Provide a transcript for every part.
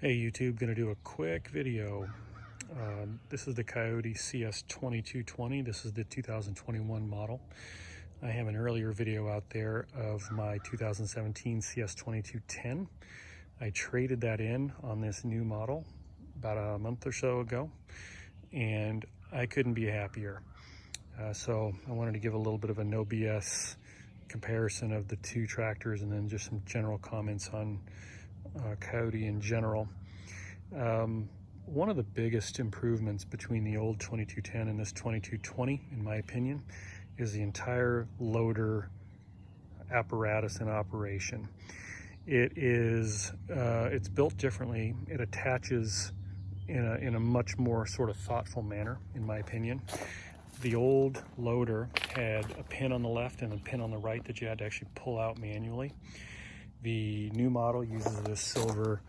Hey YouTube, gonna do a quick video. This is the Kioti CS2220. This is the 2021 model. I have an earlier video out there of my 2017 CS2210. I traded that in on this new model about a month or so ago, and I couldn't be happier. So I wanted to give a little bit of a no BS comparison of the two tractors, and then just some general comments on Kioti in general. One of the biggest improvements between the old 2210 and this 2220, in my opinion, is the entire loader apparatus in operation. It's built differently. It attaches in a much more sort of thoughtful manner, in my opinion. The old loader had a pin on the left and a pin on the right that you had to actually pull out manually. The new model uses this silver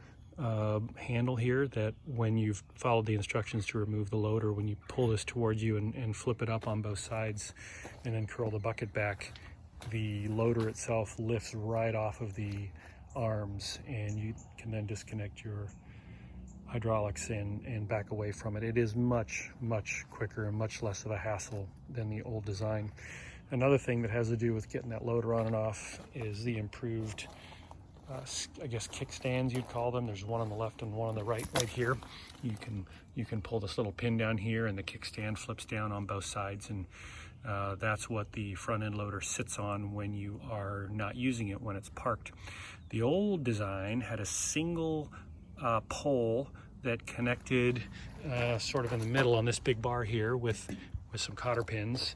handle here that when you've followed the instructions to remove the loader, when you pull this towards you and flip it up on both sides and then curl the bucket back, the loader itself lifts right off of the arms, and you can then disconnect your hydraulics and back away from it. It is much quicker and much less of a hassle than the old design. Another thing that has to do with getting that loader on and off is the improved I guess kickstands, you'd call them. There's one on the left and one on the right here. You can pull this little pin down here, and the kickstand flips down on both sides, and that's what the front end loader sits on when you are not using it, when it's parked. The old design had a single pole that connected sort of in the middle on this big bar here with some cotter pins.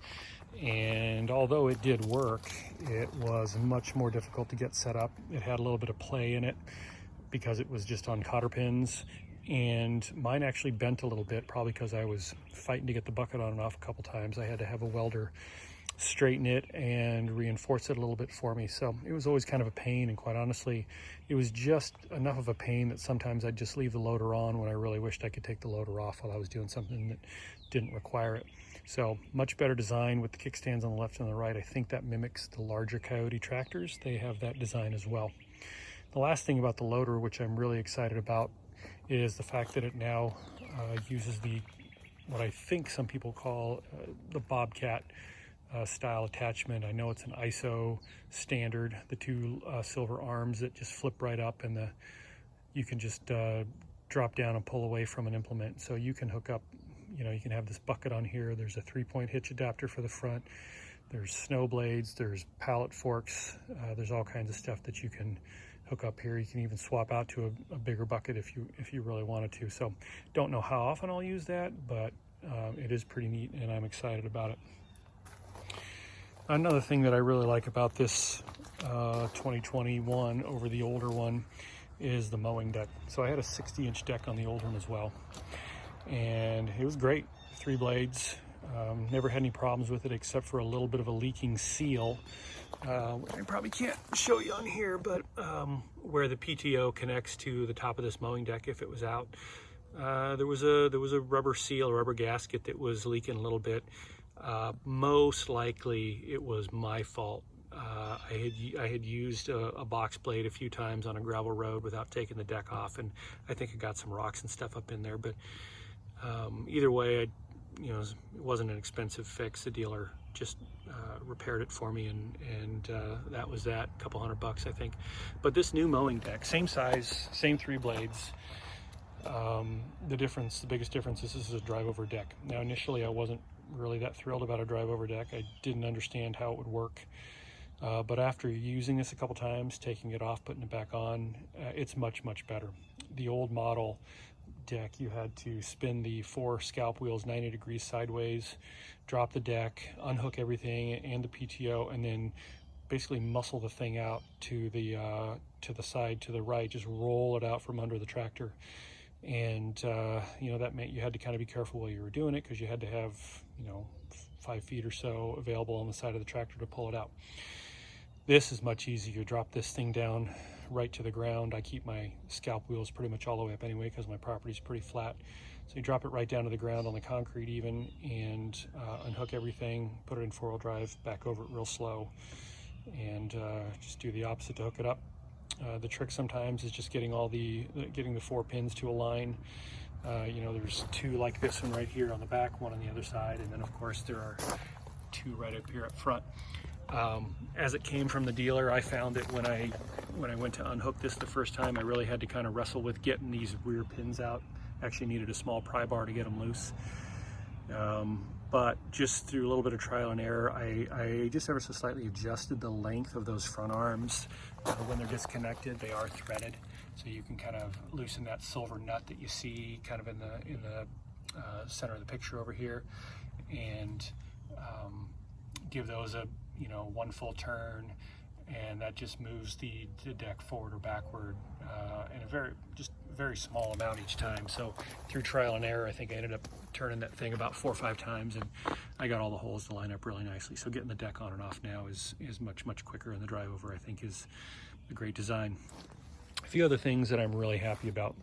And although it did work, it was much more difficult to get set up. It had a little bit of play in it because it was just on cotter pins, and mine actually bent a little bit, probably because I was fighting to get the bucket on and off a couple times. I had to have a welder straighten it and reinforce it a little bit for me, so it was always kind of a pain. And quite honestly, it was just enough of a pain that sometimes I'd just leave the loader on when I really wished I could take the loader off while I was doing something that didn't require it. So much better design with the kickstands on the left and the right. I think that mimics the larger Kioti tractors. They have that design as well. The last thing about the loader, which I'm really excited about, is the fact that it now uses what I think some people call the Bobcat style attachment. I know it's an ISO standard, the two silver arms that just flip right up, and you can just drop down and pull away from an implement. So you can hook up, you can have this bucket on here. There's a 3-point hitch adapter for the front. There's snow blades, there's pallet forks, there's all kinds of stuff that you can hook up here. You can even swap out to a bigger bucket if you really wanted to. So don't know how often I'll use that, but it is pretty neat, and I'm excited about it. Another thing that I really like about this 2021 over the older one is the mowing deck. So I had a 60-inch deck on the old one as well, and it was great. 3 blades. Never had any problems with it except for a little bit of a leaking seal, which I probably can't show you on here, but where the PTO connects to the top of this mowing deck, if it was out, there was a rubber seal, a rubber gasket that was leaking a little bit. Most likely it was my fault. I had used a box blade a few times on a gravel road without taking the deck off, and I think I got some rocks and stuff up in there. But either way, it wasn't an expensive fix. The dealer just repaired it for me, and that was that. A couple $100, I think. But this new mowing deck, same size, same 3 blades. The biggest difference is this is a drive-over deck. Now, initially I wasn't really that thrilled about a drive-over deck. I didn't understand how it would work. But after using this a couple times, taking it off, putting it back on, it's much better. The old model deck, you had to spin the 4 scalp wheels 90 degrees sideways, drop the deck, unhook everything and the PTO, and then basically muscle the thing out to the side, to the right, just roll it out from under the tractor. And that meant you had to kind of be careful while you were doing it, because you had to have 5 feet or so available on the side of the tractor to pull it out. This is much easier. You drop this thing down right to the ground. I keep my scalp wheels pretty much all the way up anyway, because my property's pretty flat. So you drop it right down to the ground on the concrete even, and unhook everything, put it in 4-wheel drive, back over it real slow, and just do the opposite to hook it up. The trick sometimes is just getting the 4 pins to align. There's 2 like this one right here on the back, 1 on the other side, and then of course there are 2 right up here up front. As it came from the dealer, I found that when I went to unhook this the first time, I really had to kind of wrestle with getting these rear pins out. Actually needed a small pry bar to get them loose. But just through a little bit of trial and error, I just ever so slightly adjusted the length of those front arms. When they're disconnected, they are threaded, so you can kind of loosen that silver nut that you see kind of in the center of the picture over here, and give those a 1 full turn, and that just moves the deck forward or backward in a very small amount each time. So through trial and error, I think I ended up turning that thing about 4 or 5 times, and I got all the holes to line up really nicely. So getting the deck on and off now is much quicker, and the drive over I think is a great design. A few other things that I'm really happy about.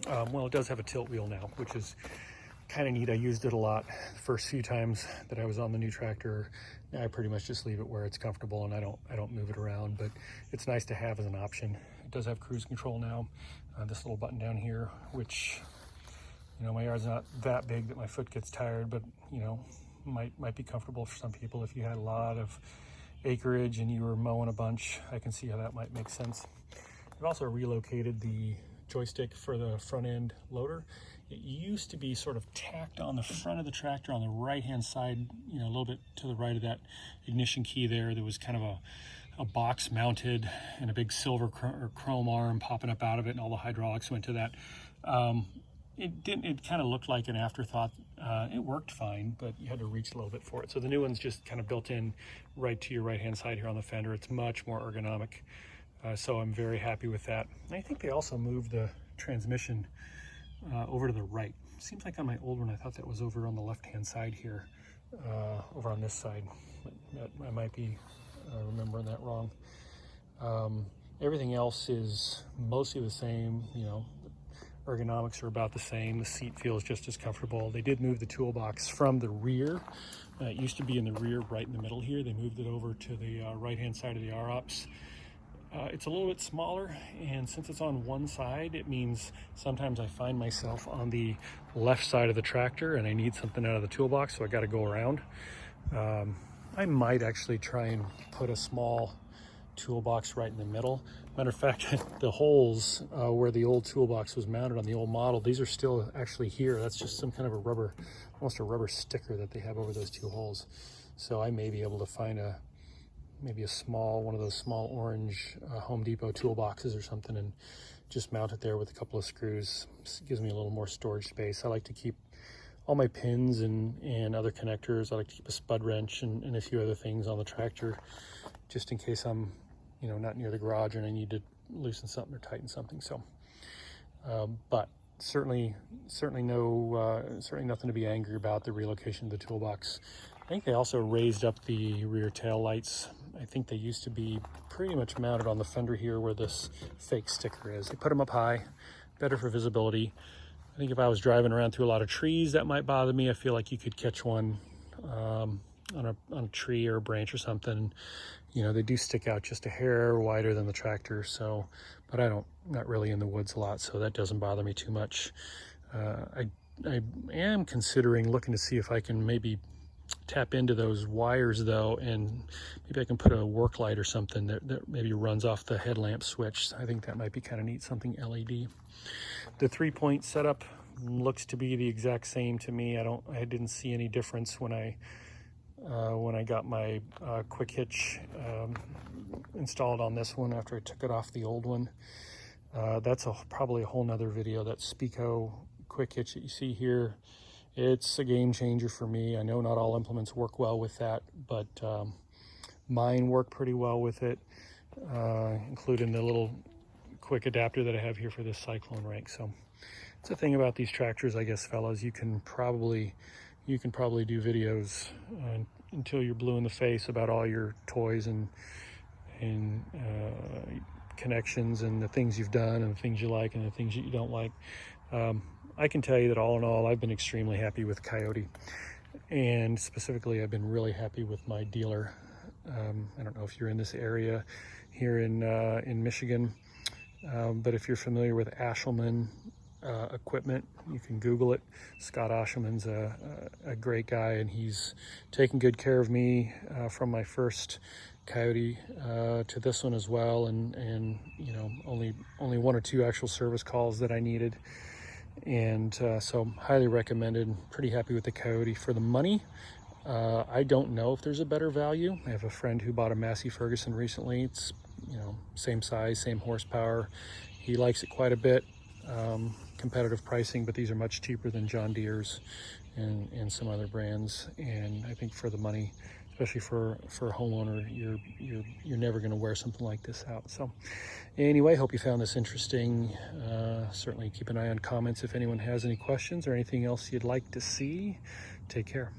Well, it does have a tilt wheel now, which is kind of neat. I used it a lot the first few times that I was on the new tractor. Now I pretty much just leave it where it's comfortable, and I don't move it around, but it's nice to have as an option. It does have cruise control now. This little button down here, which my yard's not that big that my foot gets tired, but might be comfortable for some people. If you had a lot of acreage and you were mowing a bunch, I can see how that might make sense. I've also relocated the joystick for the front end loader. It used to be sort of tacked on the front of the tractor on the right hand side, a little bit to the right of that ignition key there. There was kind of a box mounted and a big silver or chrome arm popping up out of it, and all the hydraulics went to that. It kind of looked like an afterthought. It worked fine, but you had to reach a little bit for it. So the new one's just kind of built in right to your right hand side here on the fender. It's much more ergonomic. So I'm very happy with that. And I think they also moved the transmission over to the right. Seems like on my old one, I thought that was over on the left-hand side here, over on this side. I might be remembering that wrong. Everything else is mostly the same. Ergonomics are about the same. The seat feels just as comfortable. They did move the toolbox from the rear. It used to be in the rear right in the middle here. They moved it over to the right-hand side of the R-Ops. It's a little bit smaller, and since it's on one side, it means sometimes I find myself on the left side of the tractor and I need something out of the toolbox, so I got to go around. I might actually try and put a small toolbox right in the middle. Matter of fact, the holes where the old toolbox was mounted on the old model, these are still actually here. That's just some kind of a rubber, almost a rubber sticker that they have over those 2 holes. So I may be able to find maybe a one of those small orange Home Depot toolboxes or something, and just mount it there with a couple of screws. It gives me a little more storage space. I like to keep all my pins and other connectors. I like to keep a spud wrench and a few other things on the tractor, just in case I'm not near the garage and I need to loosen something or tighten something. So but certainly nothing to be angry about the relocation of the toolbox. I think they also raised up the rear tail lights. I think they used to be pretty much mounted on the fender here where this fake sticker is. They put them up high, better for visibility. I think if I was driving around through a lot of trees, that might bother me. I feel like you could catch one on a tree or a branch or something. They do stick out just a hair wider than the tractor. So, but not really in the woods a lot, so that doesn't bother me too much. I am considering looking to see if I can maybe tap into those wires though, and maybe I can put a work light or something that maybe runs off the headlamp switch. I think that might be kind of neat, something LED. The 3-point setup looks to be the exact same to me. I didn't see any difference when I got my quick hitch installed on this one after I took it off the old one. That's probably a whole nother video. That Speco quick hitch that you see here, it's a game changer for me. I know not all implements work well with that, but mine work pretty well with it, including the little quick adapter that I have here for this Cyclone rake. So it's the thing about these tractors, I guess, fellas, you can probably do videos until you're blue in the face about all your toys and connections and the things you've done and the things you like and the things you don't like. I can tell you that all in all, I've been extremely happy with Kioti, and specifically I've been really happy with my dealer. I don't know if you're in this area here in Michigan. But if you're familiar with Ashelman equipment, you can Google it. Scott Ashelman's a great guy, and he's taken good care of me from my first Kioti to this one as well, and you know, only 1 or 2 actual service calls that I needed, and so highly recommended. Pretty happy with the Kioti for the money. I don't know if there's a better value. I have a friend who bought a Massey Ferguson recently. It's, you know, same size, same horsepower. He likes it quite a bit. Competitive pricing, but these are much cheaper than John Deere's and some other brands. And I think for the money, especially for a homeowner, you're never going to wear something like this out. So anyway, hope you found this interesting. Certainly keep an eye on comments if anyone has any questions or anything else you'd like to see. Take care.